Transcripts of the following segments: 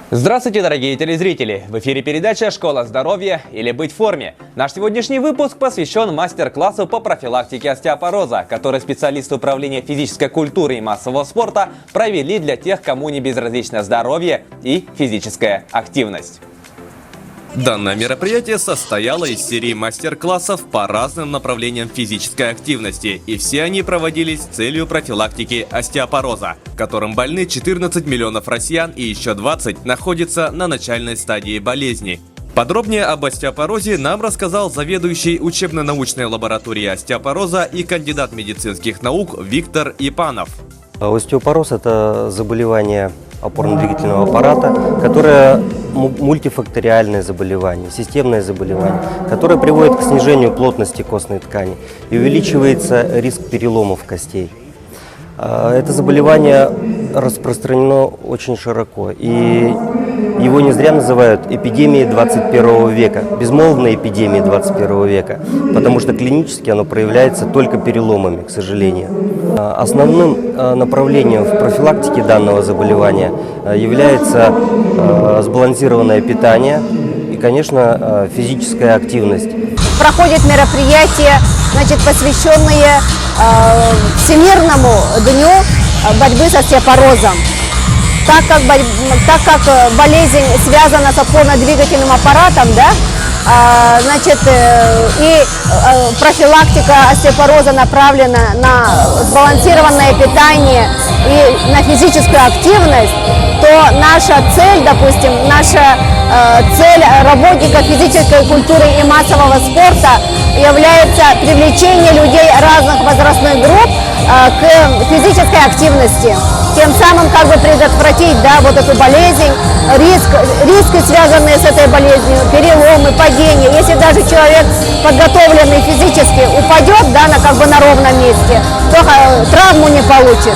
Здравствуйте, дорогие телезрители! В эфире передача «Школа здоровья» или «Быть в форме». Наш сегодняшний выпуск посвящен мастер-классу по профилактике остеопороза, который специалисты Управления физической культуры и массового спорта провели для тех, кому не безразлично здоровье и физическая активность. Данное мероприятие состояло из серии мастер-классов по разным направлениям физической активности, и все они проводились с целью профилактики остеопороза, которым больны 14 миллионов россиян и еще 20 находятся на начальной стадии болезни. Подробнее об остеопорозе нам рассказал заведующий учебно-научной лабораторией остеопороза и кандидат медицинских наук Виктор Ипанов. Остеопороз – это заболевание опорно-двигательного аппарата, которое мультифакториальное заболевание, системное заболевание, которое приводит к снижению плотности костной ткани и увеличивается риск переломов костей. Это заболевание распространено очень широко, и его не зря называют эпидемией 21 века, безмолвной эпидемией 21 века, потому что клинически оно проявляется только переломами, к сожалению. Основным направлением в профилактике данного заболевания является сбалансированное питание и, конечно, физическая активность. Проходят мероприятия, посвященные Всемирному дню борьбы с остеопорозом. Так как болезнь связана с опорно-двигательным аппаратом, и профилактика остеопороза направлена на сбалансированное питание и на физическую активность, то наша цель, цель работников физической культуры и массового спорта является привлечение людей разных возрастных групп к физической активности. Тем самым предотвратить эту болезнь, риски, связанные с этой болезнью, переломы, падения. Если даже человек подготовленный физически упадет на ровном месте, то травму не получит.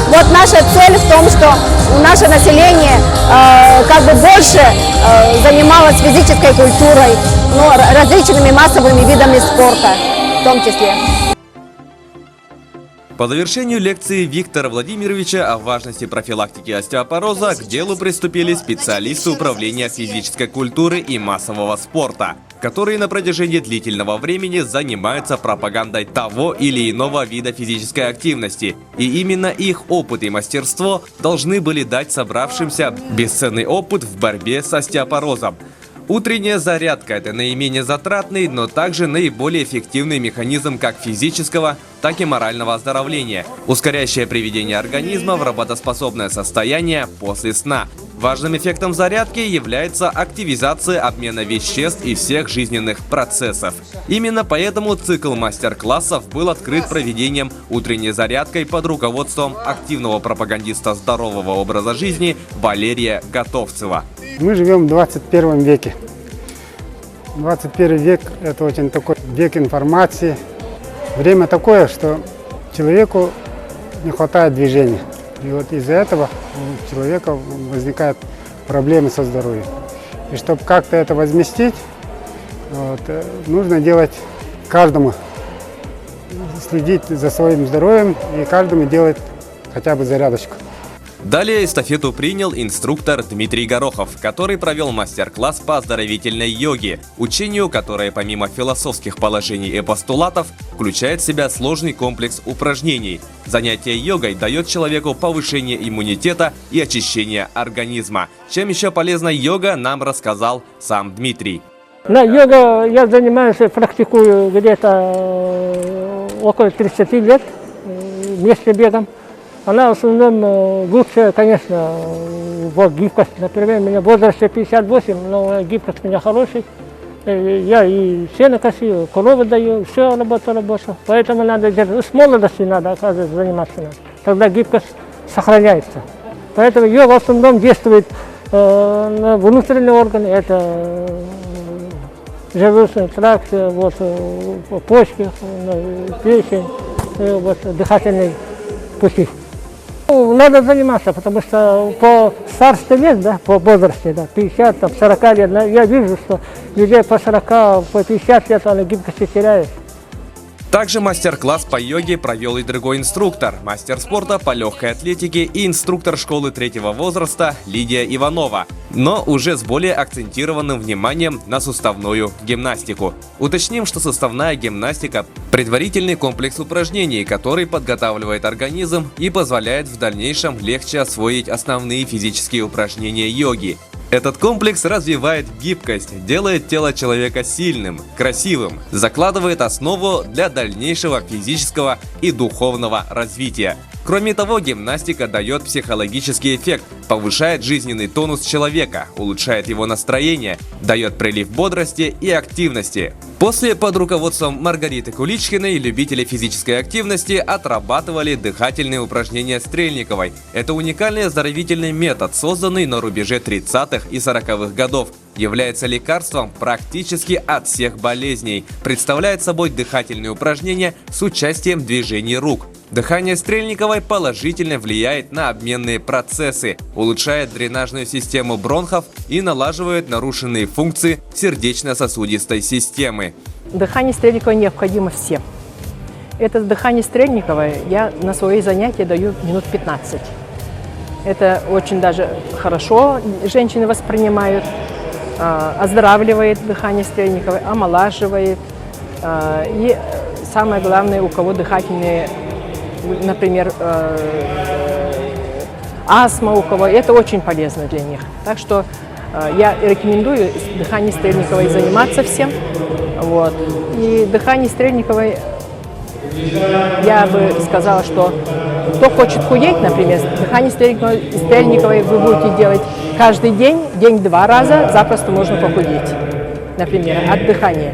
Вот наша цель в том, что наше население больше занималось физической культурой, различными массовыми видами спорта в том числе. По завершению лекции Виктора Владимировича о важности профилактики остеопороза к делу приступили специалисты Управления физической культуры и массового спорта, которые на протяжении длительного времени занимаются пропагандой того или иного вида физической активности. И именно их опыт и мастерство должны были дать собравшимся бесценный опыт в борьбе с остеопорозом. Утренняя зарядка – это наименее затратный, но также наиболее эффективный механизм как физического, так и морального оздоровления, ускоряющее приведение организма в работоспособное состояние после сна. Важным эффектом зарядки является активизация обмена веществ и всех жизненных процессов. Именно поэтому цикл мастер-классов был открыт проведением утренней зарядкой под руководством активного пропагандиста здорового образа жизни Валерия Готовцева. Мы живем в 21 веке. 21 век – это очень такой век информации. Время такое, что человеку не хватает движения. И вот из-за этого у человека возникают проблемы со здоровьем. И чтобы как-то это возместить, нужно делать каждому, следить за своим здоровьем и каждому делать хотя бы зарядочку. Далее эстафету принял инструктор Дмитрий Горохов, который провел мастер-класс по оздоровительной йоге, учению, которое помимо философских положений и постулатов включает в себя сложный комплекс упражнений. Занятие йогой дает человеку повышение иммунитета и очищение организма. Чем еще полезна йога, нам рассказал сам Дмитрий. Йога я занимаюсь, практикую где-то около 30 лет вместе бегом. Она в основном лучше, конечно, в гибкость. Например, у меня в возрасте 58, но гибкость у меня хорошая. Я и сено косил, коровы даю, все работа. Поэтому надо с молодости надо, оказывается, заниматься. Тогда гибкость сохраняется. Поэтому йога в основном действует на внутренние органы. Это желудочный тракт, почки, печень, дыхательные пути. Надо заниматься, потому что по старости лет, по возрасте, 50, 40 лет, я вижу, что людей по 40, по 50 лет она гибкости теряет. Также мастер-класс по йоге провел и другой инструктор, мастер спорта по легкой атлетике и инструктор школы третьего возраста Лидия Иванова, но уже с более акцентированным вниманием на суставную гимнастику. Уточним, что суставная гимнастика – предварительный комплекс упражнений, который подготавливает организм и позволяет в дальнейшем легче освоить основные физические упражнения йоги. Этот комплекс развивает гибкость, делает тело человека сильным, красивым, закладывает основу для дальнейшего физического и духовного развития. Кроме того, гимнастика дает психологический эффект, повышает жизненный тонус человека, улучшает его настроение, дает прилив бодрости и активности. После под руководством Маргариты Куличкиной любители физической активности отрабатывали дыхательные упражнения Стрельниковой. Это уникальный оздоровительный метод, созданный на рубеже 30-х и 40-х годов. Является лекарством практически от всех болезней. Представляет собой дыхательные упражнения с участием движений рук. Дыхание Стрельниковой положительно влияет на обменные процессы, улучшает дренажную систему бронхов и налаживает нарушенные функции сердечно-сосудистой системы. Дыхание Стрельниковой необходимо всем. Это дыхание Стрельниковой я на свои занятия даю минут 15. Это очень даже хорошо женщины воспринимают, оздоравливает дыхание Стрельниковой, омолаживает. И самое главное, у кого дыхательные, например, астма у кого, это очень полезно для них. Так что я рекомендую дыханием Стрельниковой заниматься всем. Вот. И дыхание Стрельниковой, я бы сказала, что кто хочет худеть, например, дыхание Стрельниковой вы будете делать каждый день, день-два раза, запросто можно похудеть, например, от дыхания.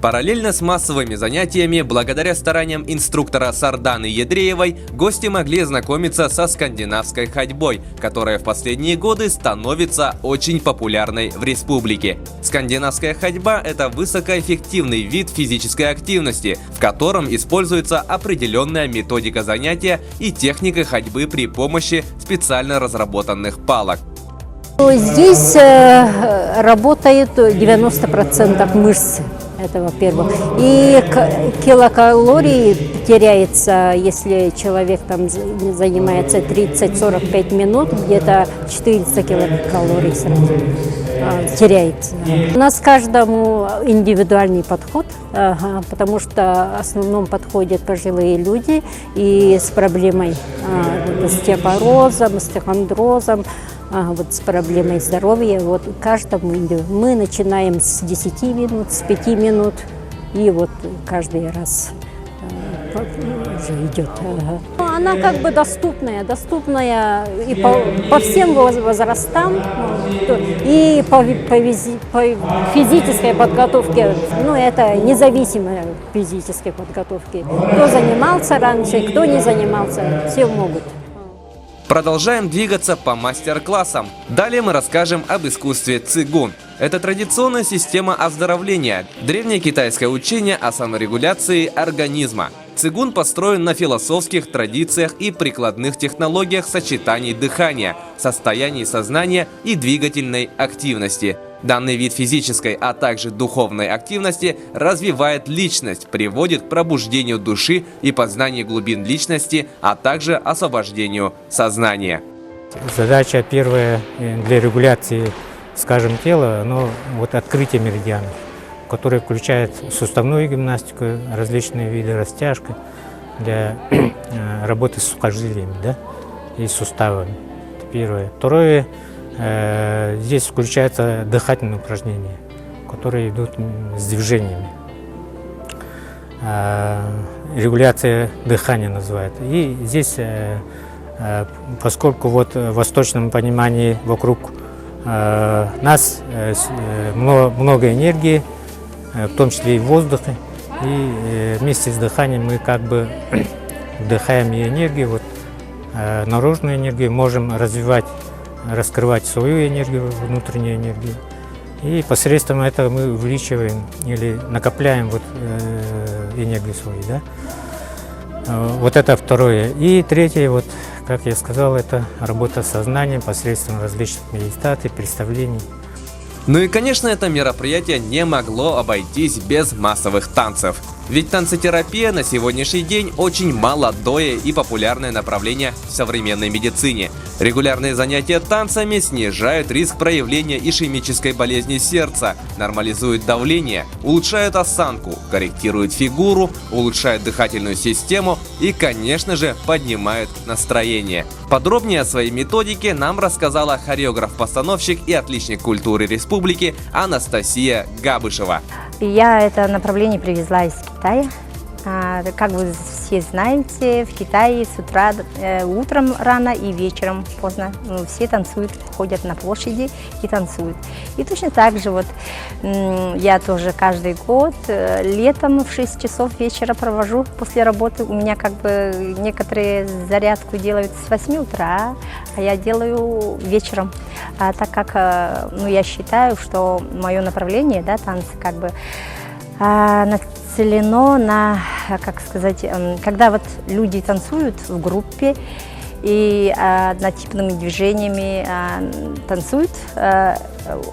Параллельно с массовыми занятиями, благодаря стараниям инструктора Сарданы Едреевой, гости могли знакомиться со скандинавской ходьбой, которая в последние годы становится очень популярной в республике. Скандинавская ходьба – это высокоэффективный вид физической активности, в котором используется определенная методика занятия и техника ходьбы при помощи специально разработанных палок. Здесь работает 90% мышц. Это во-первых. И килокалорий теряется, если человек там занимается 30-45 минут, где-то 400 килокалорий сразу теряется. У нас каждому индивидуальный подход, потому что в основном подходят пожилые люди и с проблемой остеопорозом, остеохондрозом, вот с проблемой здоровья, вот каждому мы начинаем с 10 минут, с 5 минут, и вот каждый раз уже идет. Она как бы доступная и по всем возрастам, и по физической подготовке, ну это независимая физической подготовки. Кто занимался раньше, кто не занимался, все могут. Продолжаем двигаться по мастер-классам. Далее мы расскажем об искусстве цигун. Это традиционная система оздоровления, древнее китайское учение о саморегуляции организма. Цигун построен на философских традициях и прикладных технологиях сочетаний дыхания, состояний сознания и двигательной активности. Данный вид физической, а также духовной активности развивает личность, приводит к пробуждению души и познанию глубин личности, а также освобождению сознания. Задача первая для регуляции, скажем, тела, но вот открытие меридианов, которое включает суставную гимнастику, различные виды растяжки для работы с сухожилиями, да, и суставами. Это первое. Второе. Здесь включаются дыхательные упражнения, которые идут с движениями. Регуляция дыхания называют. И здесь, поскольку вот в восточном понимании вокруг нас много энергии, в том числе и в воздухе, и вместе с дыханием мы как бы вдыхаем и энергию, вот, наружную энергию можем развивать, раскрывать свою энергию, внутреннюю энергию. И посредством этого мы увеличиваем или накопляем вот, энергию свою. Да? Вот это второе. И третье, вот, как я сказал, это работа с сознанием посредством различных медитаций, представлений. Ну и, конечно, это мероприятие не могло обойтись без массовых танцев. Ведь танцетерапия на сегодняшний день очень молодое и популярное направление в современной медицине. Регулярные занятия танцами снижают риск проявления ишемической болезни сердца, нормализуют давление, улучшают осанку, корректируют фигуру, улучшают дыхательную систему и, конечно же, поднимают настроение. Подробнее о своей методике нам рассказала хореограф-постановщик и отличник культуры республики Анастасия Габышева. Я это направление привезла из Китая. Как вы все знаете, в Китае с утра, утром рано и вечером поздно все танцуют, ходят на площади и танцуют. И точно так же вот я тоже каждый год летом в 6 часов вечера провожу после работы. У меня как бы некоторые зарядку делают с 8 утра, а я делаю вечером. Так как я считаю, что мое направление, да, танцы, как бы нацелено на, как сказать, когда вот люди танцуют в группе и однотипными движениями танцуют,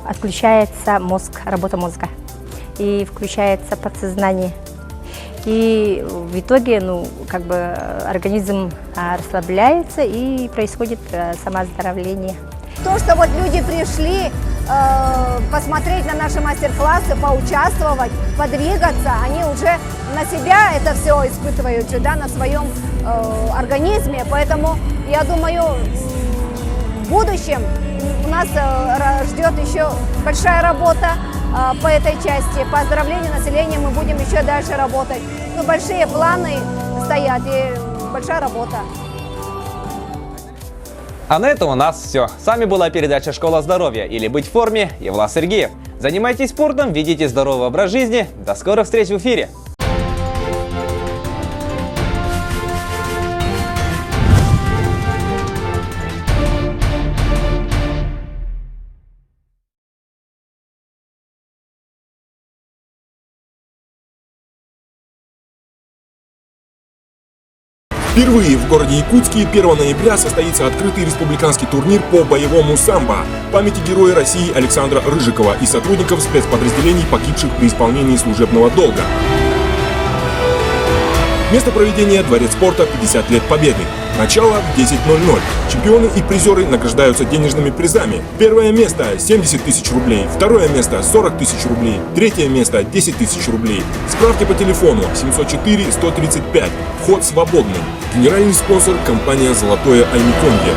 отключается мозг, работа мозга, и включается подсознание. И в итоге, как бы организм расслабляется и происходит самооздоровление. То, что вот люди пришли посмотреть на наши мастер-классы, поучаствовать, подвигаться, они уже на себя это все испытывают же, да, на своем организме. Поэтому, я думаю, в будущем у нас ждет еще большая работа по этой части. По оздоровлению населения мы будем еще дальше работать. Большие планы стоят и большая работа. А на этом у нас все. С вами была передача «Школа здоровья» или «Быть в форме» и Влад Сергеев. Занимайтесь спортом, ведите здоровый образ жизни. До скорых встреч в эфире! Впервые в городе Якутске 1 ноября состоится открытый республиканский турнир по боевому самбо в памяти героя России Александра Рыжикова и сотрудников спецподразделений, погибших при исполнении служебного долга. Место проведения – Дворец спорта, 50 лет Победы. Начало в 10:00. Чемпионы и призеры награждаются денежными призами. Первое место – 70 тысяч рублей, второе место – 40 тысяч рублей, третье место – 10 тысяч рублей. Справки по телефону 704 135. Вход свободный. Генеральный спонсор – компания «Золотое Аймиконье».